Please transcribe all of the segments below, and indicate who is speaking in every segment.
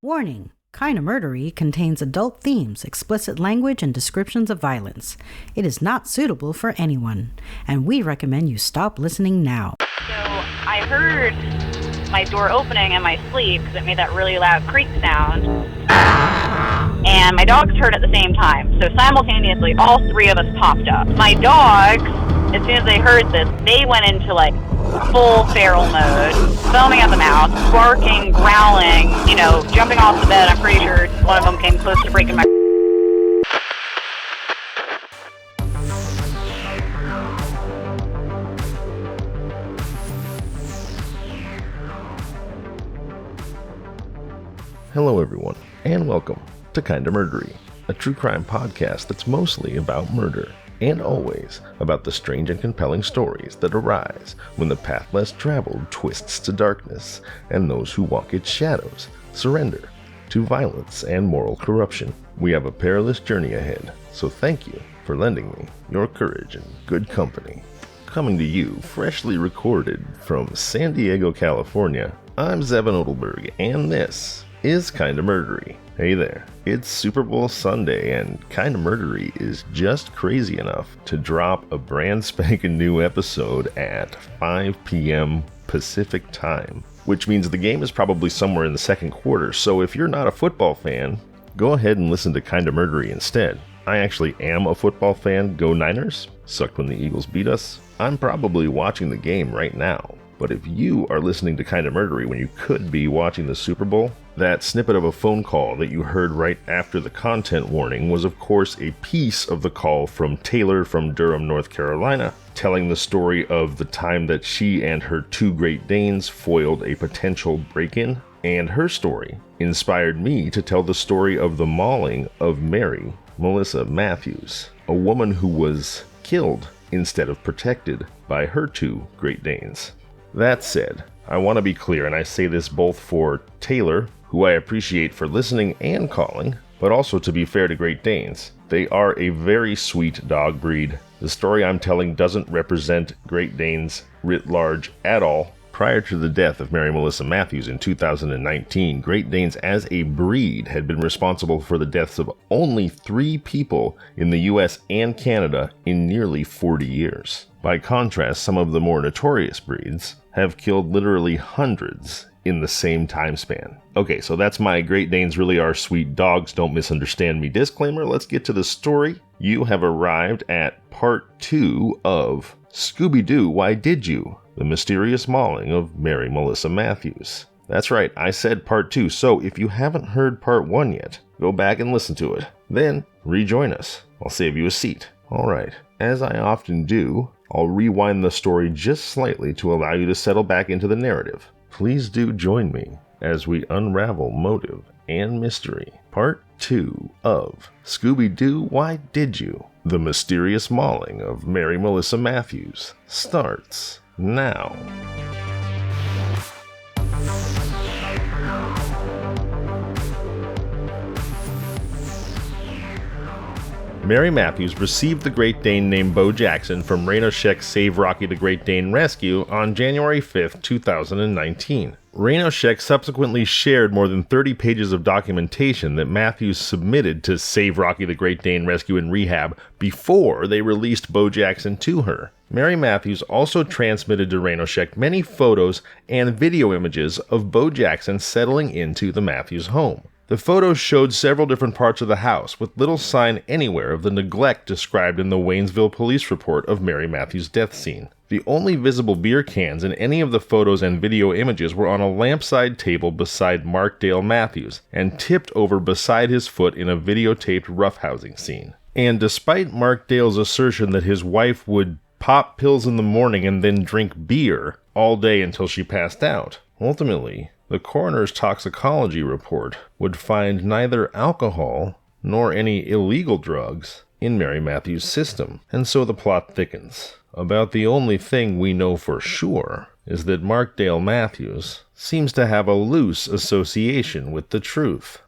Speaker 1: Warning! Kinda Murdery contains adult themes, explicit language, and descriptions of violence. It is not suitable for anyone, and we recommend you stop listening now.
Speaker 2: So I heard my door opening in my sleep because it made that really loud creak sound. And my dogs heard at the same time. So simultaneously, all three of us popped up. My dogs, as soon as they heard this, they went into like full feral mode, foaming at the mouth, barking, growling, jumping off the bed. I'm pretty sure one of them came close to breaking my...
Speaker 3: Hello everyone, and welcome to Kinda Murdery, a true crime podcast that's mostly about murder, and always about the strange and compelling stories that arise when the path less traveled twists to darkness, and those who walk its shadows surrender to violence and moral corruption. We have a perilous journey ahead, so thank you for lending me your courage and good company. Coming to you, freshly recorded from San Diego, California, I'm Zevon Odelberg, and this is Kinda Murdery. Hey there, it's Super Bowl Sunday, and Kinda Murdery is just crazy enough to drop a brand spanking new episode at 5 p.m. Pacific time, which means the game is probably somewhere in the second quarter, so if you're not a football fan, go ahead and listen to Kinda Murdery instead. I actually am a football fan. Go Niners. Sucked when the Eagles beat us. I'm probably watching the game right now. But if you are listening to Kinda Murdery when you could be watching the Super Bowl, that snippet of a phone call that you heard right after the content warning was of course a piece of the call from Taylor from Durham, North Carolina, telling the story of the time that she and her two Great Danes foiled a potential break-in, and her story inspired me to tell the story of the mauling of Malissa Matthews, a woman who was killed instead of protected by her two Great Danes. That said, I want to be clear, and I say this both for Taylor, who I appreciate for listening and calling, but also to be fair to Great Danes. They are a very sweet dog breed. The story I'm telling doesn't represent Great Danes writ large at all. Prior to the death of Malissa Matthews in 2019, Great Danes as a breed had been responsible for the deaths of only 3 people in the US and Canada in nearly 40 years. By contrast, some of the more notorious breeds have killed literally hundreds in the same time span. Okay, so that's my Great Danes really are sweet dogs, don't misunderstand me disclaimer. Let's get to the story. You have arrived at part 2 of Scooby-Doo, Why Did You? The Mysterious Mauling of Malissa Matthews. That's right, I said part 2, so if you haven't heard part 1 yet, go back and listen to it. Then, rejoin us. I'll save you a seat. Alright, as I often do, I'll rewind the story just slightly to allow you to settle back into the narrative. Please do join me as we unravel motive and mystery. Part 2 of Scooby-Doo, Why Did You? The Mysterious Mauling of Malissa Matthews starts now. Mary Matthews received the Great Dane named Bo Jackson from Renoshek's Save Rocky the Great Dane Rescue on January 5, 2019. Renoshek subsequently shared more than 30 pages of documentation that Matthews submitted to Save Rocky the Great Dane Rescue and Rehab before they released Bo Jackson to her. Mary Matthews also transmitted to Renoshek many photos and video images of Bo Jackson settling into the Matthews home. The photos showed several different parts of the house, with little sign anywhere of the neglect described in the Waynesville police report of Mary Matthews' death scene. The only visible beer cans in any of the photos and video images were on a lampside table beside Markdale Matthews, and tipped over beside his foot in a videotaped roughhousing scene. And despite Markdale's assertion that his wife would pop pills in the morning and then drink beer all day until she passed out, ultimately, the coroner's toxicology report would find neither alcohol nor any illegal drugs in Mary Matthews' system, and so the plot thickens. About the only thing we know for sure is that Markdale Matthews seems to have a loose association with the truth.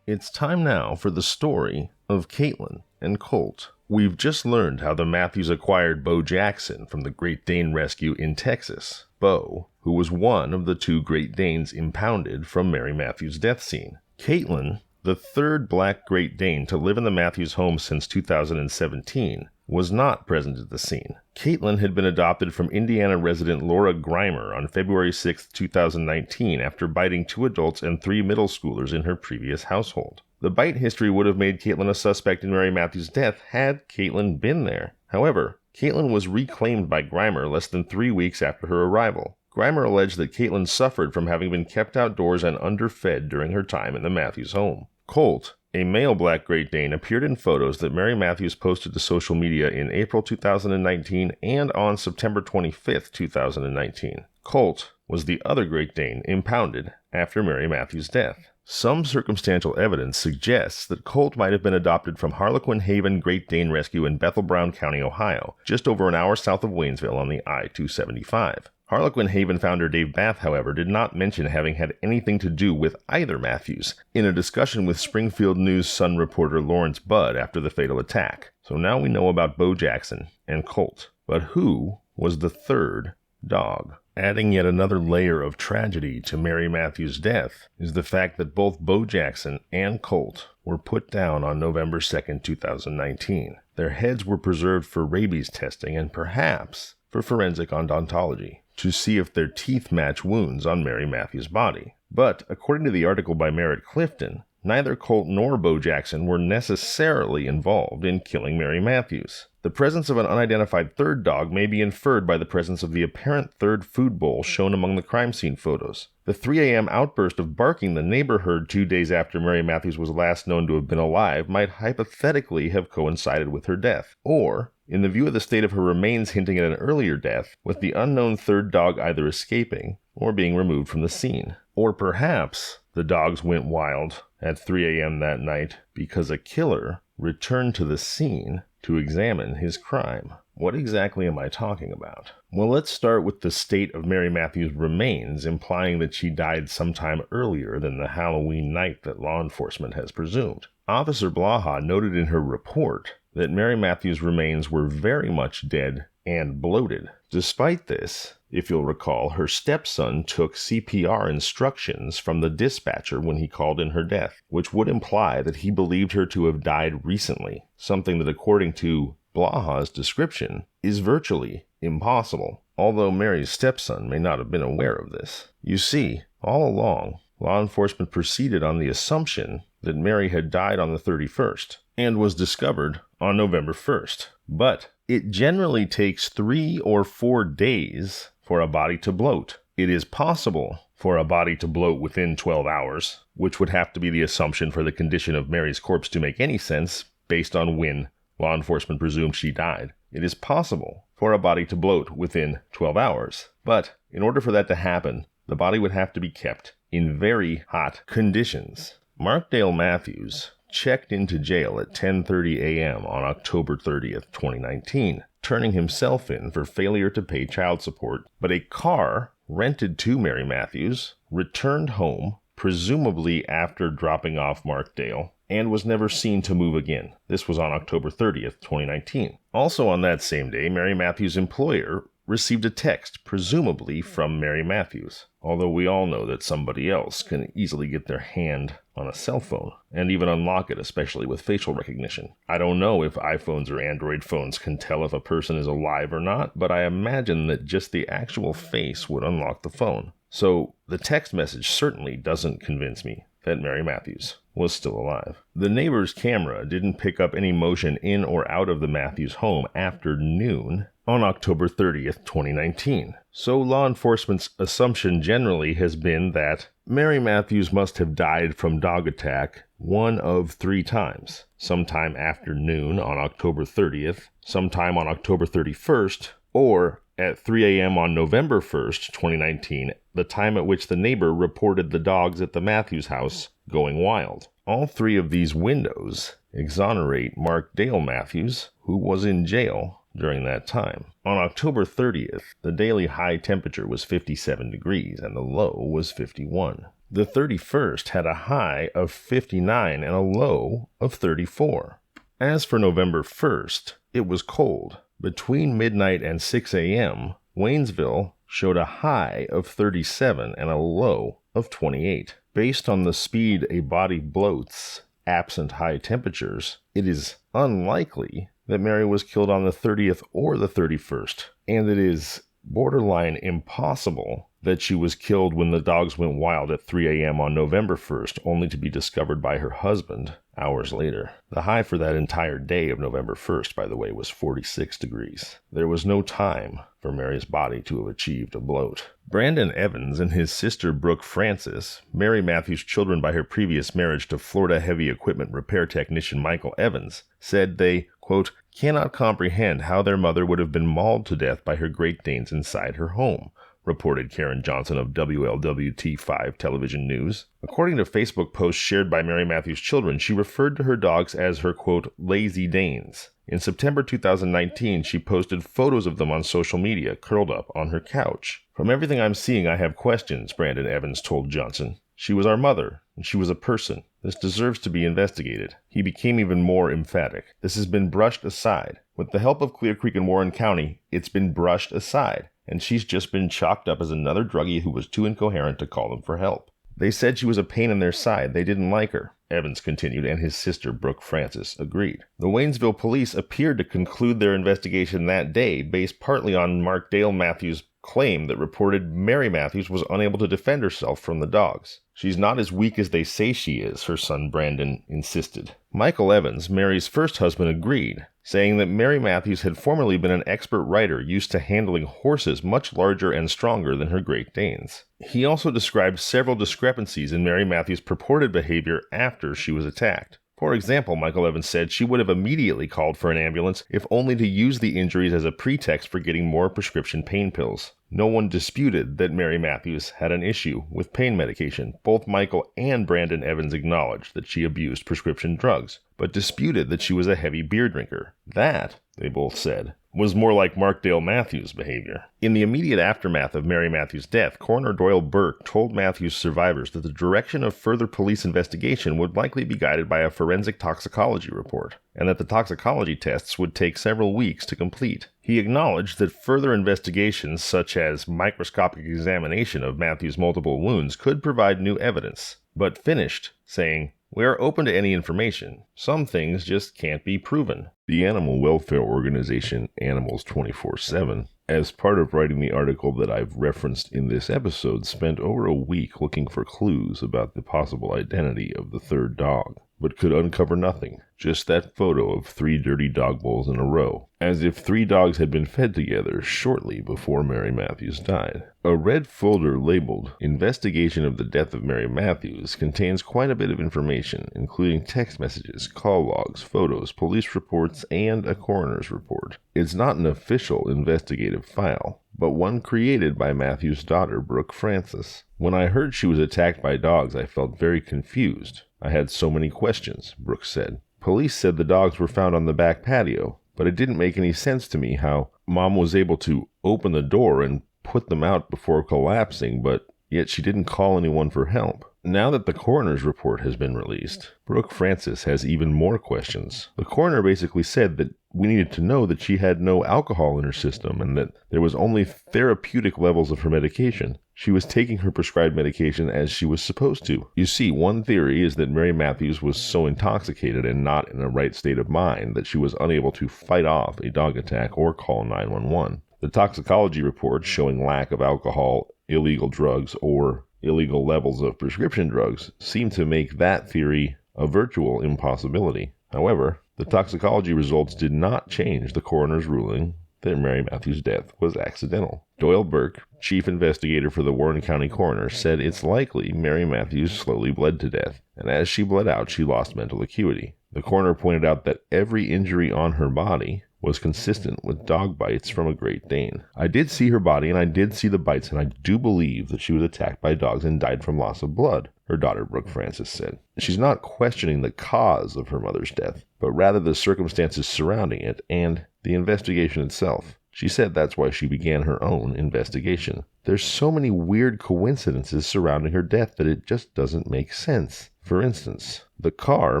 Speaker 3: It's time now for the story of Caitlin and Colt. We've just learned how the Matthews acquired Bo Jackson from the Great Dane Rescue in Texas. Bo, who was one of the 2 Great Danes impounded from Mary Matthews' death scene. Caitlin, the third black Great Dane to live in the Matthews home since 2017, was not present at the scene. Caitlin had been adopted from Indiana resident Laura Grimer on February 6, 2019, after biting 2 adults and 3 middle schoolers in her previous household. The bite history would have made Caitlin a suspect in Mary Matthews' death had Caitlin been there. However, Caitlin was reclaimed by Grimer less than 3 weeks after her arrival. Grimer alleged that Caitlin suffered from having been kept outdoors and underfed during her time in the Matthews home. Colt, a male black Great Dane, appeared in photos that Mary Matthews posted to social media in April 2019 and on September 25, 2019. Colt was the other Great Dane impounded after Mary Matthews' death. Some circumstantial evidence suggests that Colt might have been adopted from Harlequin Haven Great Dane Rescue in Bethel Brown County, Ohio, just over an hour south of Waynesville on the I-275. Harlequin Haven founder Dave Bath, however, did not mention having had anything to do with either Matthews in a discussion with Springfield News Sun reporter Lawrence Budd after the fatal attack. So now we know about Bo Jackson and Colt. But who was the third dog? Adding yet another layer of tragedy to Mary Matthews' death is the fact that both Bo Jackson and Colt were put down on November 2, 2019. Their heads were preserved for rabies testing and perhaps for forensic odontology to see if their teeth match wounds on Mary Matthews' body. But, according to the article by Merritt Clifton, neither Colt nor Bo Jackson were necessarily involved in killing Mary Matthews. The presence of an unidentified third dog may be inferred by the presence of the apparent third food bowl shown among the crime scene photos. The 3 a.m. outburst of barking the neighbor heard 2 days after Mary Matthews was last known to have been alive might hypothetically have coincided with her death, or, in the view of the state of her remains hinting at an earlier death, with the unknown third dog either escaping or being removed from the scene. Or perhaps the dogs went wild at 3 a.m. that night because a killer returned to the scene to examine his crime. What exactly am I talking about? Well, let's start with the state of Mary Matthews' remains, implying that she died sometime earlier than the Halloween night that law enforcement has presumed. Officer Blaha noted in her report that Mary Matthews' remains were very much dead and bloated. Despite this, if you'll recall, her stepson took CPR instructions from the dispatcher when he called in her death, which would imply that he believed her to have died recently, something that, according to Blaha's description, is virtually impossible, although Mary's stepson may not have been aware of this. You see, all along, law enforcement proceeded on the assumption that Mary had died on the 31st and was discovered on November 1st. But it generally takes 3 or 4 days for a body to bloat. It is possible for a body to bloat within 12 hours, which would have to be the assumption for the condition of Mary's corpse to make any sense based on when law enforcement presumed she died. It is possible for a body to bloat within 12 hours, but in order for that to happen, the body would have to be kept in very hot conditions. Markdale Matthews checked into jail at 10:30 a.m. on October 30th, 2019, turning himself in for failure to pay child support, but a car rented to Mary Matthews returned home, presumably after dropping off Markdale, and was never seen to move again. This was on October 30th, 2019. Also on that same day, Mary Matthews' employer received a text, presumably from Mary Matthews, although we all know that somebody else can easily get their hand on a cell phone and even unlock it, especially with facial recognition. I don't know if iPhones or Android phones can tell if a person is alive or not, but I imagine that just the actual face would unlock the phone. So the text message certainly doesn't convince me that Mary Matthews was still alive. The neighbor's camera didn't pick up any motion in or out of the Matthews home after noon on October 30th, 2019. So law enforcement's assumption generally has been that Mary Matthews must have died from dog attack one of 3 times. Sometime after noon on October 30th, sometime on October 31st, or at 3 a.m. on November 1st, 2019, the time at which the neighbor reported the dogs at the Matthews house going wild. All 3 of these windows exonerate Mark Dale Matthews, who was in jail during that time. On October 30th, the daily high temperature was 57 degrees and the low was 51. The 31st had a high of 59 and a low of 34. As for November 1st, it was cold. Between midnight and 6 a.m., Waynesville showed a high of 37 and a low of 28. based on the speed a body bloats, absent high temperatures, it is unlikely that Mary was killed on the 30th or the 31st, and it is borderline impossible that she was killed when the dogs went wild at 3 a.m. on November 1st, only to be discovered by her husband hours later. The high for that entire day of November 1st, by the way, was 46 degrees. There was no time for Mary's body to have achieved a bloat. Brandon Evans and his sister Brooke Francis, Mary Matthews' children by her previous marriage to Florida heavy equipment repair technician Michael Evans, said they, quote, cannot comprehend how their mother would have been mauled to death by her Great Danes inside her home, reported Karen Johnson of WLWT5 Television News. According to Facebook posts shared by Mary Matthews' children, she referred to her dogs as her, quote, lazy Danes. In September 2019, she posted photos of them on social media, curled up on her couch. From everything I'm seeing, I have questions, Brandon Evans told Johnson. She was our mother, and she was a person. This deserves to be investigated. He became even more emphatic. This has been brushed aside. With the help of Clearcreek and Warren County, it's been brushed aside, and she's just been chalked up as another druggie who was too incoherent to call them for help. They said she was a pain in their side. They didn't like her, Evans continued, and his sister, Brooke Francis, agreed. The Waynesville police appeared to conclude their investigation that day, based partly on Mark Dale Matthews' claim that reported Mary Matthews was unable to defend herself from the dogs. She's not as weak as they say she is, her son Brandon insisted. Michael Evans, Mary's first husband, agreed, saying that Mary Matthews had formerly been an expert rider used to handling horses much larger and stronger than her Great Danes. He also described several discrepancies in Mary Matthews' purported behavior after she was attacked. For example, Michael Evans said she would have immediately called for an ambulance if only to use the injuries as a pretext for getting more prescription pain pills. No one disputed that Mary Matthews had an issue with pain medication. Both Michael and Brandon Evans acknowledged that she abused prescription drugs, but disputed that she was a heavy beer drinker. That, they both said, was more like Mark Dale Matthews' behavior. In the immediate aftermath of Mary Matthews' death, Coroner Doyle Burke told Matthews' survivors that the direction of further police investigation would likely be guided by a forensic toxicology report, and that the toxicology tests would take several weeks to complete. He acknowledged that further investigations, such as microscopic examination of Matthews' multiple wounds, could provide new evidence, but finished, saying, "We are open to any information. Some things just can't be proven." The animal welfare organization Animals 24/7, as part of writing the article that I've referenced in this episode, spent over a week looking for clues about the possible identity of the third dog, but could uncover nothing, just that photo of 3 dirty dog bowls in a row, as if 3 dogs had been fed together shortly before Mary Matthews died. A red folder labeled Investigation of the Death of Mary Matthews contains quite a bit of information, including text messages, call logs, photos, police reports, and a coroner's report. It's not an official investigative file, but one created by Matthews' daughter, Brooke Francis. When I heard she was attacked by dogs, I felt very confused. I had so many questions, Brooke said. Police said the dogs were found on the back patio, but it didn't make any sense to me how Mom was able to open the door and put them out before collapsing, but yet she didn't call anyone for help. Now that the coroner's report has been released, Brooke Francis has even more questions. The coroner basically said that we needed to know that she had no alcohol in her system and that there was only therapeutic levels of her medication. She was taking her prescribed medication as she was supposed to. You see, one theory is that Mary Matthews was so intoxicated and not in a right state of mind that she was unable to fight off a dog attack or call 911. The toxicology report showing lack of alcohol, illegal drugs, or illegal levels of prescription drugs seem to make that theory a virtual impossibility. However, the toxicology results did not change the coroner's ruling that Mary Matthews' death was accidental. Doyle Burke, chief investigator for the Warren County coroner, said it's likely Mary Matthews slowly bled to death, and as she bled out, she lost mental acuity. The coroner pointed out that every injury on her body was consistent with dog bites from a Great Dane. I did see her body, and I did see the bites, and I do believe that she was attacked by dogs and died from loss of blood, her daughter Brooke Francis said. She's not questioning the cause of her mother's death, but rather the circumstances surrounding it and the investigation itself. She said that's why she began her own investigation. There's so many weird coincidences surrounding her death that it just doesn't make sense. For instance, the car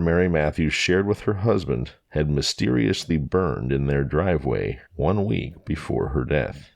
Speaker 3: Mary Matthews shared with her husband had mysteriously burned in their driveway 1 week before her death.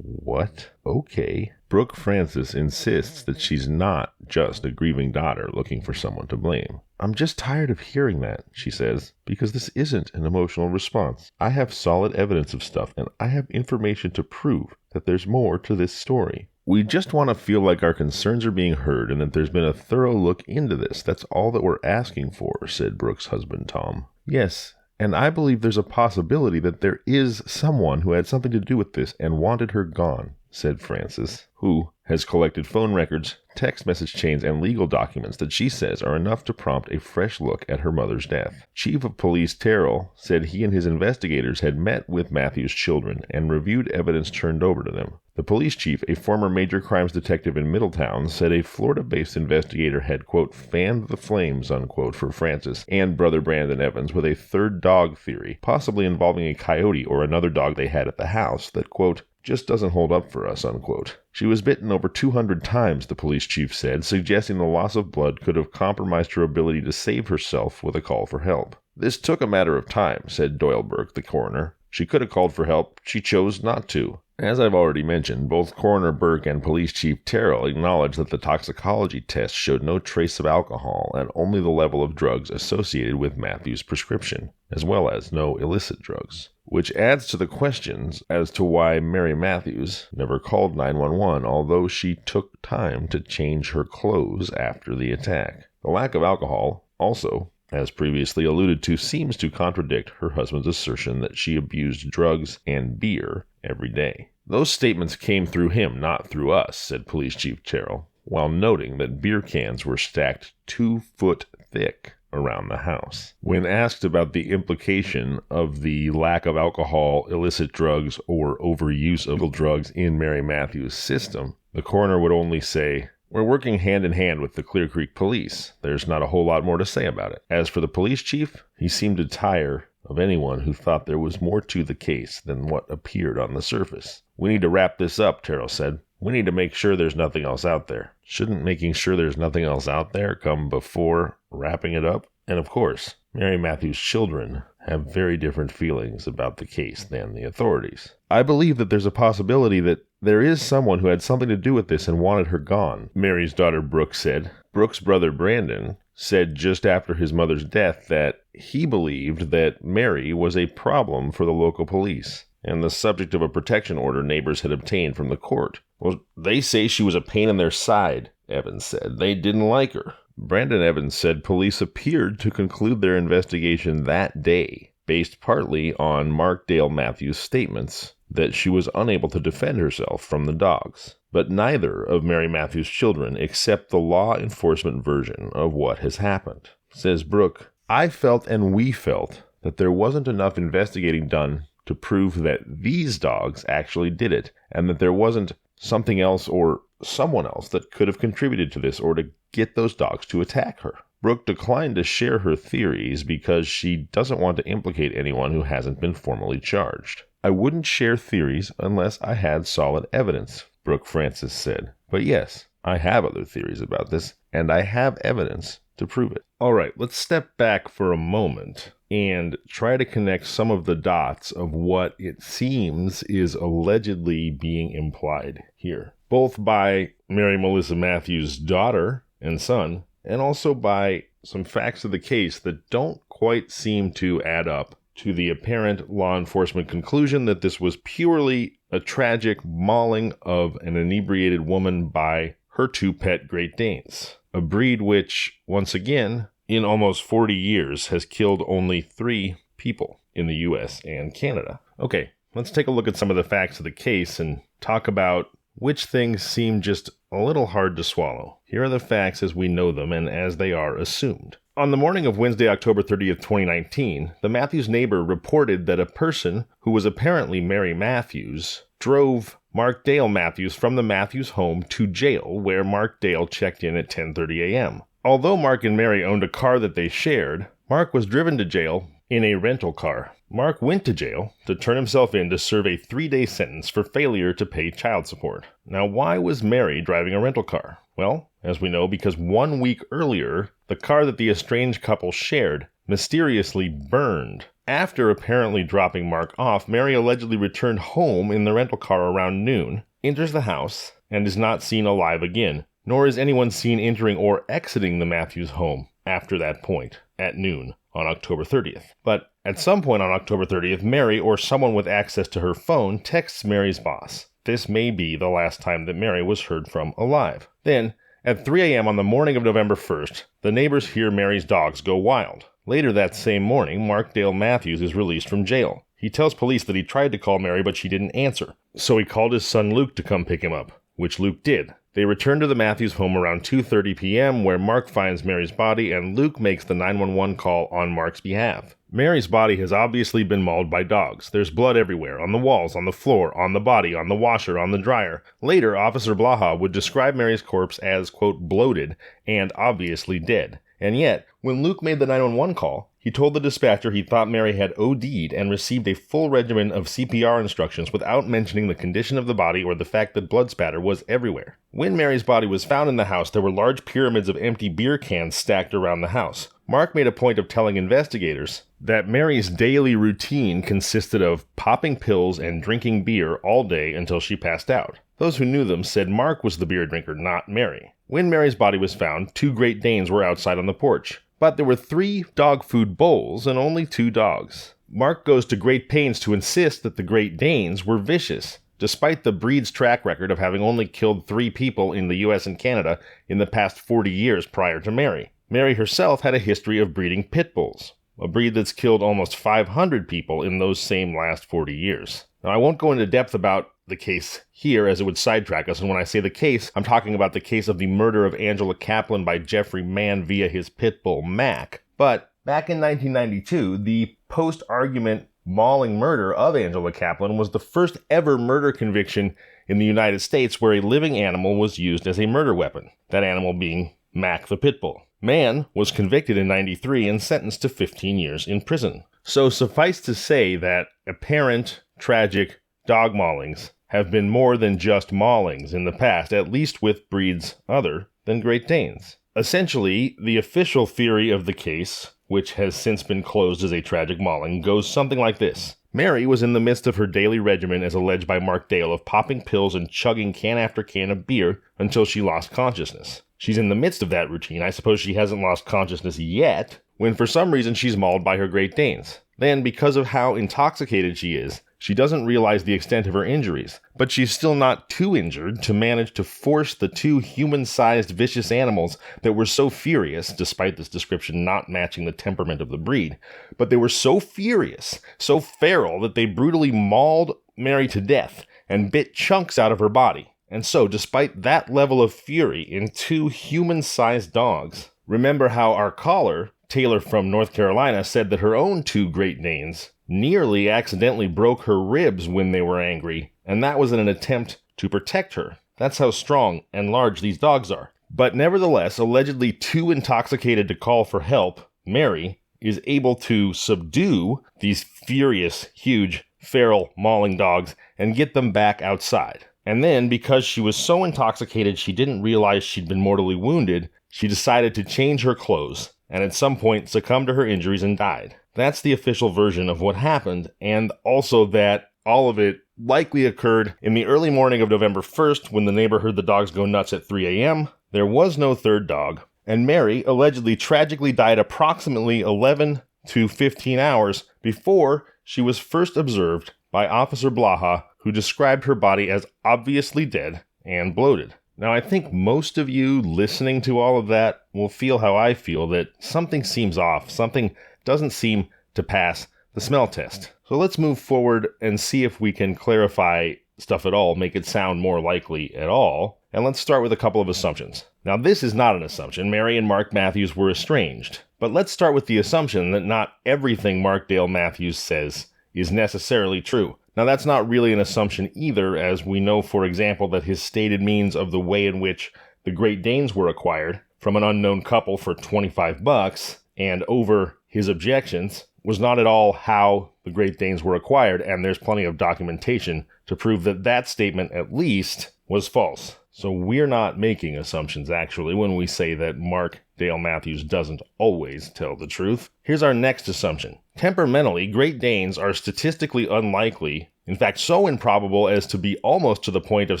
Speaker 3: What? Okay. Brooke Francis insists that she's not just a grieving daughter looking for someone to blame. I'm just tired of hearing that, she says, because this isn't an emotional response. I have solid evidence of stuff, and I have information to prove that there's more to this story. We just want to feel like our concerns are being heard and that there's been a thorough look into this. That's all that we're asking for, said Brooke's husband, Tom. Yes, and I believe there's a possibility that there is someone who had something to do with this and wanted her gone, said Francis, who has collected phone records, text message chains, and legal documents that she says are enough to prompt a fresh look at her mother's death. Chief of Police Terrill said he and his investigators had met with Matthews' children and reviewed evidence turned over to them. The police chief, a former major crimes detective in Middletown, said a Florida-based investigator had, quote, fanned the flames, unquote, for Francis and brother Brandon Evans with a third dog theory, possibly involving a coyote or another dog they had at the house that, quote, just doesn't hold up for us, unquote. She was bitten over 200 times, the police chief said, suggesting the loss of blood could have compromised her ability to save herself with a call for help. This took a matter of time, said Odelberg, the coroner. She could have called for help. She chose not to. As I've already mentioned, both Coroner Burke and Police Chief Terrill acknowledged that the toxicology test showed no trace of alcohol and only the level of drugs associated with Matthews' prescription, as well as no illicit drugs, which adds to the questions as to why Mary Matthews never called 911, although she took time to change her clothes after the attack. The lack of alcohol also, as previously alluded to, seems to contradict her husband's assertion that she abused drugs and beer every day. Those statements came through him, not through us, said Police Chief Terrill, while noting that beer cans were stacked 2 foot thick around the house. When asked about the implication of the lack of alcohol, illicit drugs, or overuse of drugs in Mary Matthews' system, the coroner would only say, "We're working hand in hand with the Clearcreek Police. There's not a whole lot more to say about it." As for the police chief, he seemed to tire of anyone who thought there was more to the case than what appeared on the surface. "We need to wrap this up," Terrill said. "We need to make sure there's nothing else out there." Shouldn't making sure there's nothing else out there come before wrapping it up? And of course, Mary Matthews' children have very different feelings about the case than the authorities. "I believe that there's a possibility that there is someone who had something to do with this and wanted her gone," Mary's daughter Brooke said. Brooke's brother Brandon said just after his mother's death that he believed that Mary was a problem for the local police and the subject of a protection order neighbors had obtained from the court. "Well, they say she was a pain in their side," Evans said. "They didn't like her." Brandon Evans said police appeared to conclude their investigation that day, based partly on Mark Dale Matthews' statements that she was unable to defend herself from the dogs. But neither of Mary Matthews' children accept the law enforcement version of what has happened. Says Brooke, "I felt and we felt that there wasn't enough investigating done to prove that these dogs actually did it, and that there wasn't something else or someone else that could have contributed to this or to get those dogs to attack her." Brooke declined to share her theories because she doesn't want to implicate anyone who hasn't been formally charged. "I wouldn't share theories unless I had solid evidence," Brooke Francis said. "But yes, I have other theories about this, and I have evidence to prove it." All right, let's step back for a moment and try to connect some of the dots of what it seems is allegedly being implied here, both by Mary Melissa Matthews' daughter and son, and also by some facts of the case that don't quite seem to add up to the apparent law enforcement conclusion that this was purely a tragic mauling of an inebriated woman by her 2 pet Great Danes, a breed which, once again, in almost 40 years, has killed only 3 people in the U.S. and Canada. Okay, let's take a look at some of the facts of the case and talk about which things seem just a little hard to swallow. Here are the facts as we know them and as they are assumed. On the morning of Wednesday, October 30th, 2019, the Matthews neighbor reported that a person who was apparently Mary Matthews drove Mark Dale Matthews from the Matthews home to jail, where Mark Dale checked in at 10:30 a.m. Although Mark and Mary owned a car that they shared, Mark was driven to jail in a rental car. Mark went to jail to turn himself in to serve a 3-day sentence for failure to pay child support. Now, why was Mary driving a rental car? Well, as we know, because 1 week earlier, the car that the estranged couple shared mysteriously burned After apparently dropping Mark off, Mary allegedly returned home in the rental car around noon, enters the house, and is not seen alive again, nor is anyone seen entering or exiting the Matthews home after that point, at noon, on October 30th. But at some point on October 30th, Mary or someone with access to her phone texts Mary's boss. This may be the last time that Mary was heard from alive. Then, at 3 a.m. on the morning of November 1st, the neighbors hear Mary's dogs go wild. Later that same morning, Mark Dale Matthews is released from jail. He tells police that he tried to call Mary, but she didn't answer. So he called his son Luke to come pick him up, which Luke did. They return to the Matthews home around 2:30 p.m., where Mark finds Mary's body and Luke makes the 911 call on Mark's behalf. Mary's body has obviously been mauled by dogs. There's blood everywhere, on the walls, on the floor, on the body, on the washer, on the dryer. Later, Officer Blaha would describe Mary's corpse as, quote, bloated and obviously dead. And yet, when Luke made the 911 call, he told the dispatcher he thought Mary had OD'd and received a full regimen of CPR instructions without mentioning the condition of the body or the fact that blood spatter was everywhere. When Mary's body was found in the house, there were large pyramids of empty beer cans stacked around the house. Mark made a point of telling investigators that Mary's daily routine consisted of popping pills and drinking beer all day until she passed out. Those who knew them said Mark was the beer drinker, not Mary. When Mary's body was found, 2 Great Danes were outside on the porch. But there were 3 dog food bowls and only 2 dogs. Mark goes to great pains to insist that the Great Danes were vicious, despite the breed's track record of having only killed 3 people in the US and Canada in the past 40 years prior to Mary. Mary herself had a history of breeding pit bulls, a breed that's killed almost 500 people in those same last 40 years. Now, I won't go into depth about the case here, as it would sidetrack us, and when I say the case, I'm talking about the case of the murder of Angela Kaplan by Jeffrey Mann via his pit bull, Mac. But back in 1992, the post-argument mauling murder of Angela Kaplan was the first ever murder conviction in the United States where a living animal was used as a murder weapon, that animal being Mac the pit bull. Mann was convicted in 93 and sentenced to 15 years in prison. So suffice to say that apparent, tragic dog maulings have been more than just maulings in the past, at least with breeds other than Great Danes. Essentially, the official theory of the case, which has since been closed as a tragic mauling, goes something like this. Mary was in the midst of her daily regimen as alleged by Mark Dale of popping pills and chugging can after can of beer until she lost consciousness. She's in the midst of that routine. I suppose she hasn't lost consciousness yet, when for some reason she's mauled by her Great Danes. Then, because of how intoxicated she is, she doesn't realize the extent of her injuries, but she's still not too injured to manage to force the 2 human-sized vicious animals that were so furious, despite this description not matching the temperament of the breed, but they were so furious, so feral, that they brutally mauled Mary to death and bit chunks out of her body. And so, despite that level of fury in 2 human-sized dogs, remember how our caller, Taylor from North Carolina, said that her own 2 Great Danes nearly accidentally broke her ribs when they were angry, and that was in an attempt to protect her. That's how strong and large these dogs are. But nevertheless, allegedly too intoxicated to call for help, Mary is able to subdue these furious, huge, feral, mauling dogs and get them back outside. And then, because she was so intoxicated she didn't realize she'd been mortally wounded, she decided to change her clothes, and at some point succumbed to her injuries and died. That's the official version of what happened, and also that all of it likely occurred in the early morning of November 1st when the neighbor heard the dogs go nuts at 3 a.m. There was no 3rd dog, and Mary allegedly tragically died approximately 11 to 15 hours before she was first observed by Officer Blaha, who described her body as obviously dead and bloated. Now, I think most of you listening to all of that will feel how I feel, that something seems off, something doesn't seem to pass the smell test. So let's move forward and see if we can clarify stuff at all, make it sound more likely at all. And let's start with a couple of assumptions. Now, this is not an assumption. Mary and Mark Matthews were estranged. But let's start with the assumption that not everything Mark Dale Matthews says is necessarily true. Now, that's not really an assumption either, as we know, for example, that his stated means of the way in which the Great Danes were acquired from an unknown couple for $25 and over his objections was not at all how the Great Danes were acquired, and there's plenty of documentation to prove that that statement, at least, was false. So we're not making assumptions, actually, when we say that Mark Dale Matthews doesn't always tell the truth. Here's our next assumption. Temperamentally, Great Danes are statistically unlikely, in fact so improbable as to be almost to the point of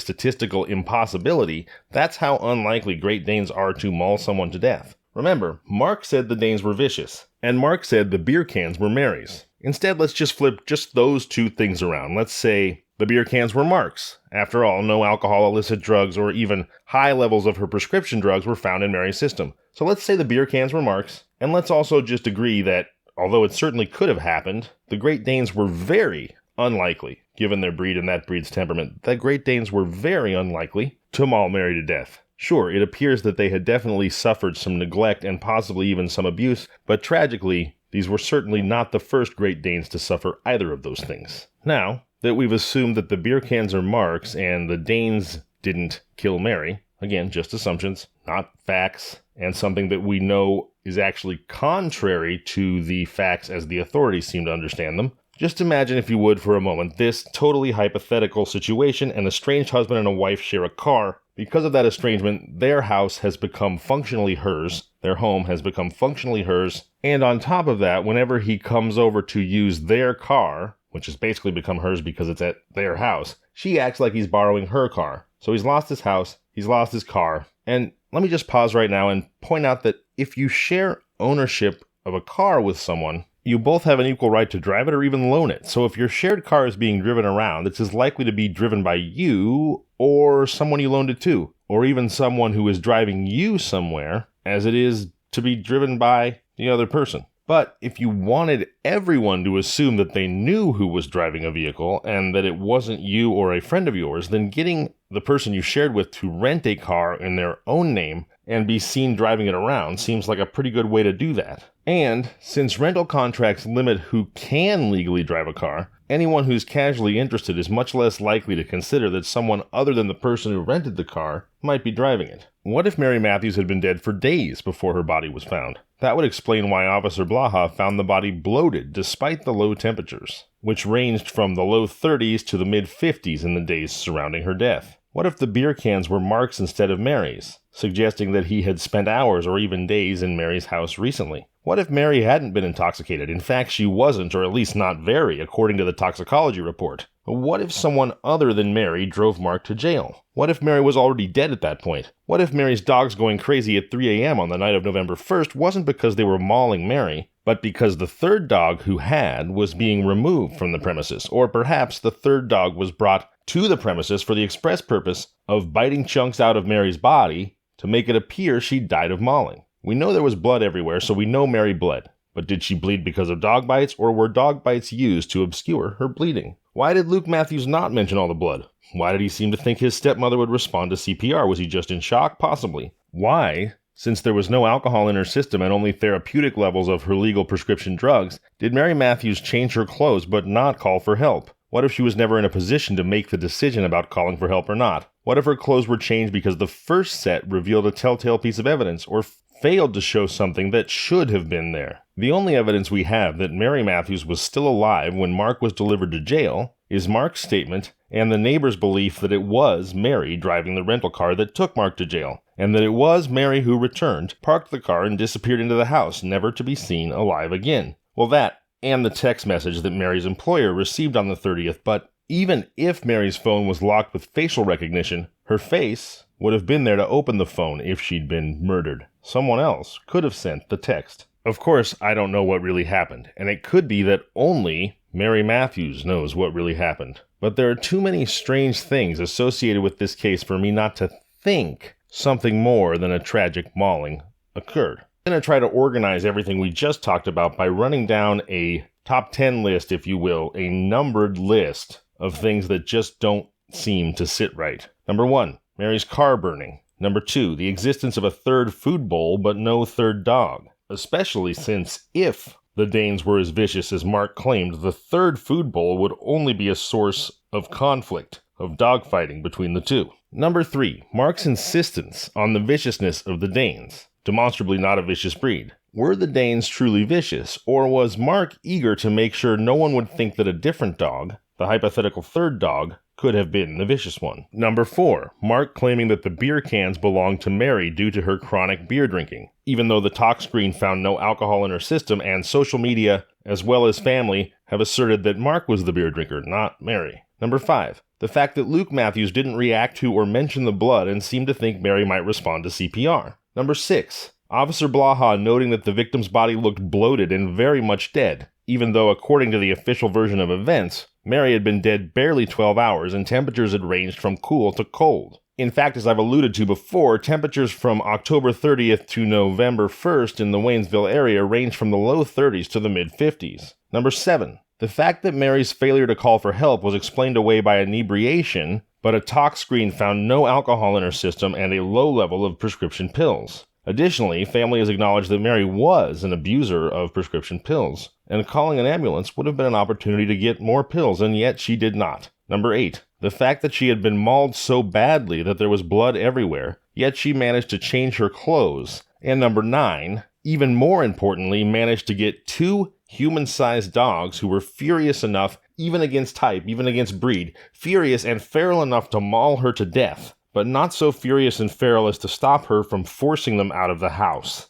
Speaker 3: statistical impossibility. That's how unlikely Great Danes are to maul someone to death. Remember, Mark said the Danes were vicious, and Mark said the beer cans were Mary's. Instead, let's just flip just those two things around. Let's say the beer cans were Mark's. After all, no alcohol, illicit drugs, or even high levels of her prescription drugs were found in Mary's system. So let's say the beer cans were Mark's, and let's also just agree that, although it certainly could have happened, the Great Danes were very unlikely, given their breed and that breed's temperament, that Great Danes were very unlikely to maul Mary to death. Sure, it appears that they had definitely suffered some neglect and possibly even some abuse, but tragically, these were certainly not the first Great Danes to suffer either of those things. Now that we've assumed that the beer cans are Mark's and the Danes didn't kill Mary, again, just assumptions, not facts, and something that we know is actually contrary to the facts as the authorities seem to understand them. Just imagine, if you would, for a moment, this totally hypothetical situation, and the estranged husband and a wife share a car. Because of that estrangement, their house has become functionally hers, their home has become functionally hers, and on top of that, whenever he comes over to use their car, which has basically become hers because it's at their house, she acts like he's borrowing her car. So he's lost his house, he's lost his car, and let me just pause right now and point out that if you share ownership of a car with someone, you both have an equal right to drive it or even loan it. So if your shared car is being driven around, it's as likely to be driven by you or someone you loaned it to, or even someone who is driving you somewhere, as it is to be driven by the other person. But if you wanted everyone to assume that they knew who was driving a vehicle and that it wasn't you or a friend of yours, then getting the person you shared with to rent a car in their own name and be seen driving it around seems like a pretty good way to do that. And since rental contracts limit who can legally drive a car, anyone who's casually interested is much less likely to consider that someone other than the person who rented the car might be driving it. What if Mary Matthews had been dead for days before her body was found? That would explain why Officer Blaha found the body bloated despite the low temperatures, which ranged from the low 30s to the mid-50s in the days surrounding her death. What if the beer cans were Mark's instead of Mary's, suggesting that he had spent hours or even days in Mary's house recently? What if Mary hadn't been intoxicated? In fact, she wasn't, or at least not very, according to the toxicology report. What if someone other than Mary drove Mark to jail? What if Mary was already dead at that point? What if Mary's dogs going crazy at 3 a.m. on the night of November 1st wasn't because they were mauling Mary, but because the third dog who had was being removed from the premises, or perhaps the third dog was brought to the premises for the express purpose of biting chunks out of Mary's body to make it appear she died of mauling. We know there was blood everywhere, so we know Mary bled. But did she bleed because of dog bites, or were dog bites used to obscure her bleeding? Why did Luke Matthews not mention all the blood? Why did he seem to think his stepmother would respond to CPR? Was he just in shock? Possibly. Why, since there was no alcohol in her system and only therapeutic levels of her legal prescription drugs, did Mary Matthews change her clothes but not call for help? What if she was never in a position to make the decision about calling for help or not? What if her clothes were changed because the first set revealed a telltale piece of evidence, or failed to show something that should have been there? The only evidence we have that Mary Matthews was still alive when Mark was delivered to jail is Mark's statement and the neighbor's belief that it was Mary driving the rental car that took Mark to jail, and that it was Mary who returned, parked the car, and disappeared into the house, never to be seen alive again. Well, that and the text message that Mary's employer received on the 30th, but even if Mary's phone was locked with facial recognition, her face would have been there to open the phone if she'd been murdered. Someone else could have sent the text. Of course, I don't know what really happened, and it could be that only Mary Matthews knows what really happened. But there are too many strange things associated with this case for me not to think something more than a tragic mauling occurred. I'm going to try to organize everything we just talked about by running down a top 10 list, if you will, a numbered list of things that just don't seem to sit right. Number 1, Mary's car burning. Number 2, the existence of a third food bowl but no third dog, especially since if the Danes were as vicious as Mark claimed, the third food bowl would only be a source of conflict, of dogfighting between the two. Number 3, Mark's insistence on the viciousness of the Danes, demonstrably not a vicious breed. Were the Danes truly vicious, or was Mark eager to make sure no one would think that a different dog, the hypothetical third dog could have been the vicious one. Number 4, Mark claiming that the beer cans belonged to Mary due to her chronic beer drinking, even though the talk screen found no alcohol in her system, and social media, as well as family, have asserted that Mark was the beer drinker, not Mary. Number 5, the fact that Luke Matthews didn't react to or mention the blood and seemed to think Mary might respond to CPR. Number 6, Officer Blaha noting that the victim's body looked bloated and very much dead, even though according to the official version of events, Mary had been dead barely 12 hours and temperatures had ranged from cool to cold. In fact, as I've alluded to before, temperatures from October 30th to November 1st in the Waynesville area range from the low 30s to the mid-50s. Number 7, the fact that Mary's failure to call for help was explained away by inebriation, but a talk screen found no alcohol in her system and a low level of prescription pills. Additionally, family has acknowledged that Mary was an abuser of prescription pills, and calling an ambulance would have been an opportunity to get more pills, and yet she did not. Number 8, the fact that she had been mauled so badly that there was blood everywhere, yet she managed to change her clothes. And number 9, even more importantly, managed to get 2 human-sized dogs who were furious enough, even against type, even against breed, furious and feral enough to maul her to death, but not so furious and feral as to stop her from forcing them out of the house.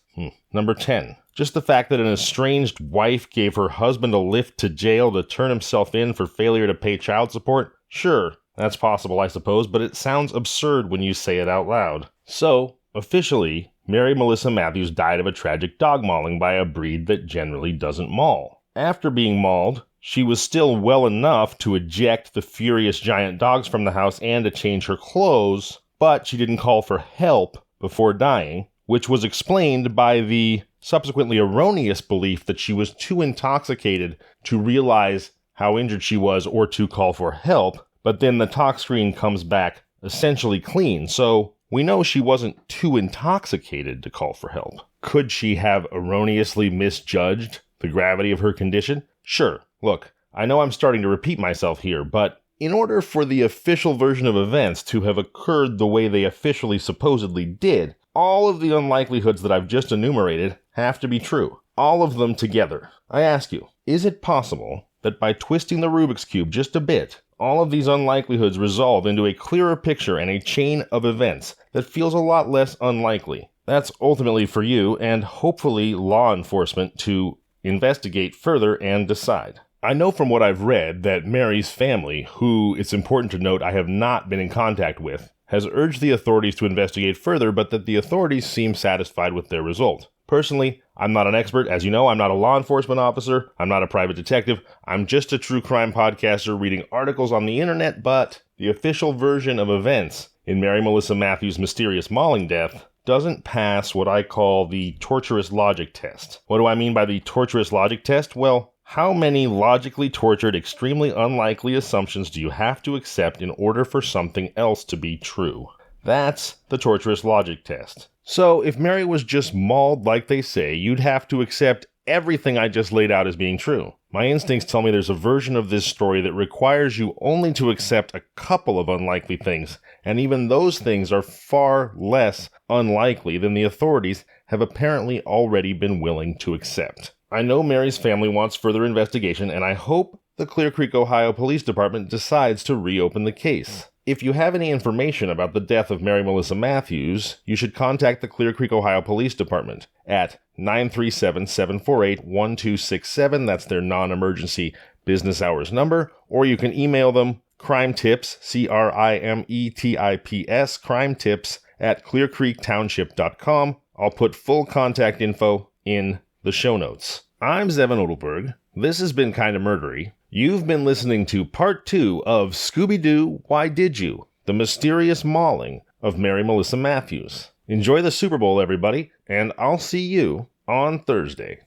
Speaker 3: Number 10, just the fact that an estranged wife gave her husband a lift to jail to turn himself in for failure to pay child support? Sure, that's possible, I suppose, but it sounds absurd when you say it out loud. So, officially, Mary Malissa Matthews died of a tragic dog mauling by a breed that generally doesn't maul. After being mauled, she was still well enough to eject the furious giant dogs from the house and to change her clothes, but she didn't call for help before dying, which was explained by the subsequently erroneous belief that she was too intoxicated to realize how injured she was or to call for help, but then the talk screen comes back essentially clean, so we know she wasn't too intoxicated to call for help. Could she have erroneously misjudged the gravity of her condition? Sure. Look, I know I'm starting to repeat myself here, but in order for the official version of events to have occurred the way they officially supposedly did, all of the unlikelihoods that I've just enumerated have to be true. All of them together. I ask you, is it possible that by twisting the Rubik's Cube just a bit, all of these unlikelihoods resolve into a clearer picture and a chain of events that feels a lot less unlikely? That's ultimately for you and hopefully law enforcement to investigate further and decide. I know from what I've read that Mary's family, who it's important to note I have not been in contact with, has urged the authorities to investigate further, but that the authorities seem satisfied with their result. Personally, I'm not an expert. As you know, I'm not a law enforcement officer. I'm not a private detective. I'm just a true crime podcaster reading articles on the internet, but the official version of events in Mary Malissa Matthews' mysterious mauling death doesn't pass what I call the torturous logic test. What do I mean by the torturous logic test? Well, how many logically tortured, extremely unlikely assumptions do you have to accept in order for something else to be true? That's the torturous logic test. So, if Mary was just mauled like they say, you'd have to accept everything I just laid out as being true. My instincts tell me there's a version of this story that requires you only to accept a couple of unlikely things, and even those things are far less unlikely than the authorities have apparently already been willing to accept. I know Mary's family wants further investigation, and I hope the Clearcreek, Ohio Police Department decides to reopen the case. If you have any information about the death of Mary Malissa Matthews, you should contact the Clearcreek, Ohio Police Department at 937-748-1267. That's their non-emergency business hours number. Or you can email them crimetips, CRIMETIPS, crimetips at clearcreektownship.com. I'll put full contact info in the show notes. I'm Zevon Odelberg. This has been Kinda Murdery. You've been listening to Part 2 of Scooby-Doo, Why Did You? The Mysterious Mauling of Mary Malissa Matthews. Enjoy the Super Bowl, everybody, and I'll see you on Thursday.